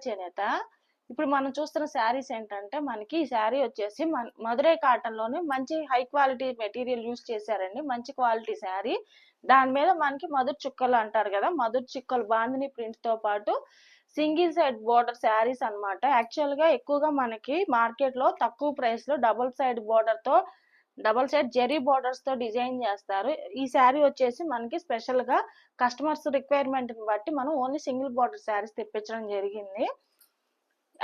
చేనేత. ఇప్పుడు మనం చూస్తున్న శారీస్ ఏంటంటే మనకి ఈ శారీ వచ్చేసి మధురై కాటన్ లోనే మంచి హై క్వాలిటీ మెటీరియల్ యూస్ చేశారండి. మంచి క్వాలిటీ శారీ. దాని మీద మనకి మధుర చుక్కలు అంటారు కదా, మధుర చుక్కలు బాందిని ప్రింట్ తో పాటు సింగిల్ సైడ్ బోర్డర్ శారీస్ అన్నమాట. యాక్చువల్ గా ఎక్కువగా మనకి మార్కెట్ లో తక్కువ ప్రైస్ లో డబుల్ సైడ్ జెరీ బోర్డర్స్ తో డిజైన్ చేస్తారు. ఈ శారీ వచ్చేసి మనకి స్పెషల్ గా కస్టమర్స్ రిక్వైర్మెంట్ ని బట్టి మనం ఓన్లీ సింగిల్ బోర్డర్ శారీస్ తెప్పించడం జరిగింది.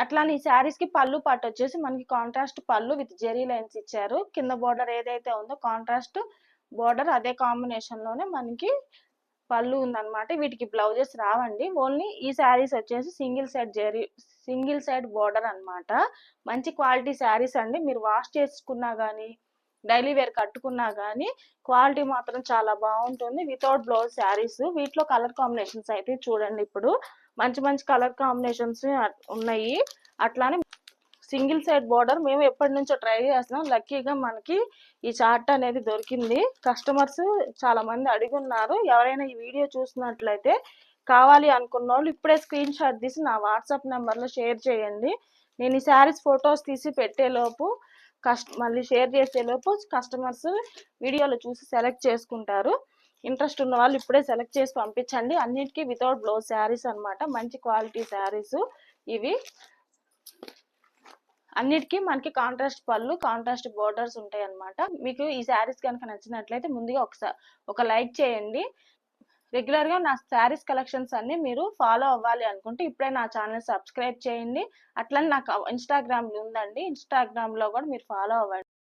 అట్లానే ఈ శారీస్ కి పళ్ళు పాటు వచ్చేసి మనకి కాంట్రాస్ట్ పళ్ళు విత్ జెరీ లైన్స్ ఇచ్చారు. కింద బోర్డర్ ఏదైతే ఉందో కాంట్రాస్ట్ బోర్డర్ అదే కాంబినేషన్ లోనే మనకి పళ్ళు ఉందన్నమాట. వీటికి బ్లౌజెస్ రావండి. ఓన్లీ ఈ శారీస్ వచ్చేసి సింగిల్ సైడ్ బోర్డర్ అన్నమాట. మంచి క్వాలిటీ శారీస్ అండి. మీరు వాష్ చేసుకున్నా గానీ డైలీ వేర్ కట్టుకున్నా గానీ క్వాలిటీ మాత్రం చాలా బాగుంటుంది. Without blouse saris. వీటిలో కలర్ కాంబినేషన్స్ అయితే చూడండి. ఇప్పుడు మంచి మంచి కలర్ కాంబినేషన్స్ ఉన్నాయి. అట్లానే సింగిల్ సైడ్ బోర్డర్ మేము ఎప్పటి నుంచో ట్రై చేస్తున్నాం. లక్కీగా మనకి ఈ చార్ట్ అనేది దొరికింది. కస్టమర్స్ చాలా మంది అడిగి ఉన్నారు. ఎవరైనా ఈ వీడియో చూసినట్లయితే కావాలి అనుకున్న వాళ్ళు ఇప్పుడే స్క్రీన్ షాట్ తీసి నా వాట్సాప్ నెంబర్లో షేర్ చేయండి. నేను ఈ శారీస్ ఫొటోస్ తీసి పెట్టేలోపు మళ్ళీ షేర్ చేసేలోపు కస్టమర్స్ వీడియోలో చూసి సెలెక్ట్ చేసుకుంటారు. ఇంట్రెస్ట్ ఉన్న వాళ్ళు ఇప్పుడే సెలెక్ట్ చేసి పంపించండి. అన్నిటికీ వితౌట్ బ్లౌజ్ శారీస్ అన్నమాట. మంచి క్వాలిటీ శారీస్ ఇవి. అన్నిటికీ మనకి కాంట్రాస్ట్ పళ్ళు, కాంట్రాస్ట్ బోర్డర్స్ ఉంటాయి అన్నమాట. మీకు ఈ శారీస్ కనుక నచ్చినట్లయితే ముందుగా ఒక లైక్ చేయండి. రెగ్యులర్ గా నా శారీస్ కలెక్షన్స్ అన్ని మీరు ఫాలో అవ్వాలి అనుకుంటే ఇప్పుడే నా ఛానల్ సబ్స్క్రైబ్ చేయండి. అట్లనే నాకు ఇన్స్టాగ్రామ్ ఉందండి. ఇన్స్టాగ్రామ్ లో కూడా మీరు ఫాలో అవ్వండి.